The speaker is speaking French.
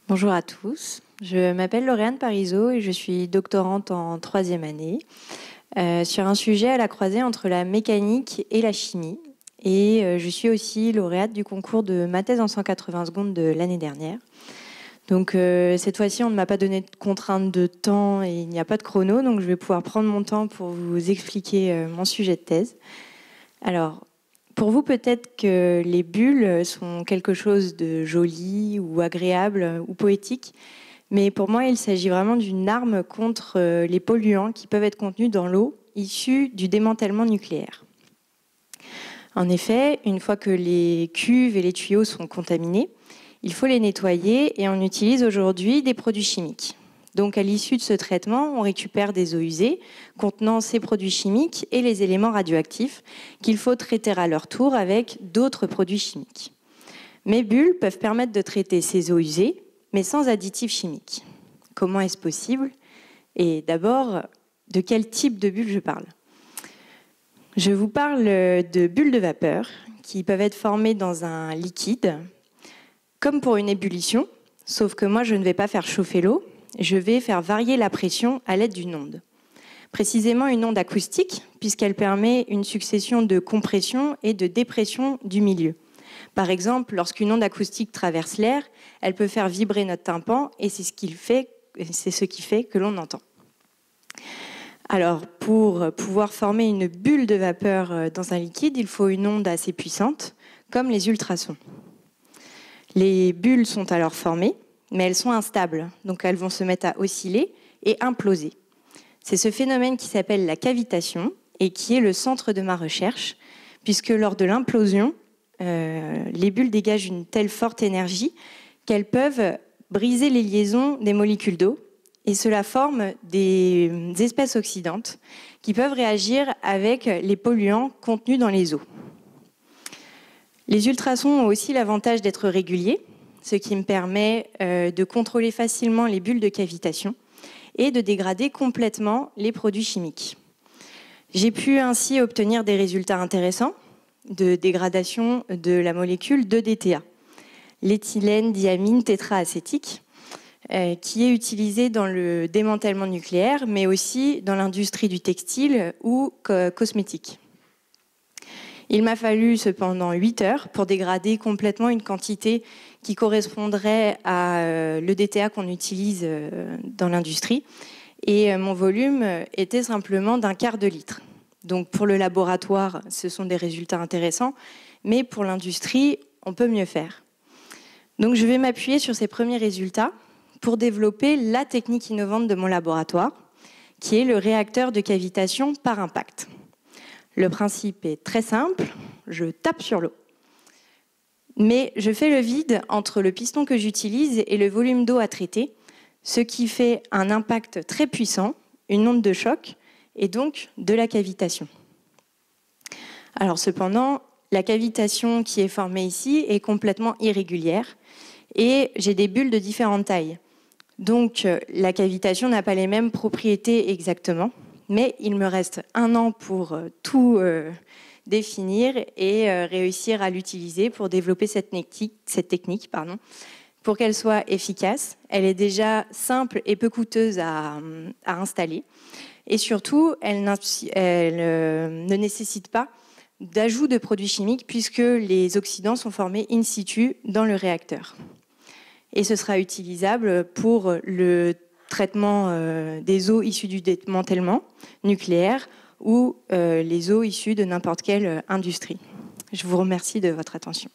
Bonjour à tous, je m'appelle Lauriane Parisot et je suis doctorante en 3e année sur un sujet à la croisée entre la mécanique et la chimie. Et je suis aussi lauréate du concours de ma thèse en 180 secondes de l'année dernière. Donc cette fois-ci, on ne m'a pas donné de contrainte de temps et il n'y a pas de chrono, donc je vais pouvoir prendre mon temps pour vous expliquer mon sujet de thèse. Alors, pour vous, peut-être que les bulles sont quelque chose de joli ou agréable ou poétique, mais pour moi, il s'agit vraiment d'une arme contre les polluants qui peuvent être contenus dans l'eau issus du démantèlement nucléaire. En effet, une fois que les cuves et les tuyaux sont contaminés, il faut les nettoyer et on utilise aujourd'hui des produits chimiques. Donc à l'issue de ce traitement, on récupère des eaux usées contenant ces produits chimiques et les éléments radioactifs qu'il faut traiter à leur tour avec d'autres produits chimiques. Mes bulles peuvent permettre de traiter ces eaux usées, mais sans additifs chimiques. Comment est-ce possible? Et d'abord, de quel type de bulles je parle? Je vous parle de bulles de vapeur qui peuvent être formées dans un liquide, comme pour une ébullition, sauf que moi je ne vais pas faire chauffer l'eau, je vais faire varier la pression à l'aide d'une onde. Précisément une onde acoustique, puisqu'elle permet une succession de compression et de dépression du milieu. Par exemple, lorsqu'une onde acoustique traverse l'air, elle peut faire vibrer notre tympan et c'est ce qui fait que l'on entend. Alors, pour pouvoir former une bulle de vapeur dans un liquide, il faut une onde assez puissante, comme les ultrasons. Les bulles sont alors formées, mais elles sont instables, donc elles vont se mettre à osciller et imploser. C'est ce phénomène qui s'appelle la cavitation et qui est le centre de ma recherche, puisque lors de l'implosion, les bulles dégagent une telle forte énergie qu'elles peuvent briser les liaisons des molécules d'eau et cela forme des espèces oxydantes qui peuvent réagir avec les polluants contenus dans les eaux. Les ultrasons ont aussi l'avantage d'être réguliers, ce qui me permet de contrôler facilement les bulles de cavitation et de dégrader complètement les produits chimiques. J'ai pu ainsi obtenir des résultats intéressants de dégradation de la molécule 2-DTA, l'éthylène diamine tétraacétique, qui est utilisée dans le démantèlement nucléaire, mais aussi dans l'industrie du textile ou cosmétique. Il m'a fallu cependant 8 heures pour dégrader complètement une quantité qui correspondrait à l'EDTA qu'on utilise dans l'industrie. Et mon volume était simplement d'1/4 de litre. Donc pour le laboratoire, ce sont des résultats intéressants, mais pour l'industrie, on peut mieux faire. Donc je vais m'appuyer sur ces premiers résultats pour développer la technique innovante de mon laboratoire, qui est le réacteur de cavitation par impact. Le principe est très simple, je tape sur l'eau. Mais je fais le vide entre le piston que j'utilise et le volume d'eau à traiter, ce qui fait un impact très puissant, une onde de choc, et donc de la cavitation. Alors cependant, la cavitation qui est formée ici est complètement irrégulière, et j'ai des bulles de différentes tailles. Donc la cavitation n'a pas les mêmes propriétés exactement, mais il me reste 1 an pour tout définir et réussir à l'utiliser pour développer cette technique, pour qu'elle soit efficace. Elle est déjà simple et peu coûteuse à installer. Et surtout, elle ne nécessite pas d'ajout de produits chimiques puisque les oxydants sont formés in situ dans le réacteur. Et ce sera utilisable pour le traitement des eaux issues du démantèlement nucléaire ou les eaux issues de n'importe quelle industrie. Je vous remercie de votre attention.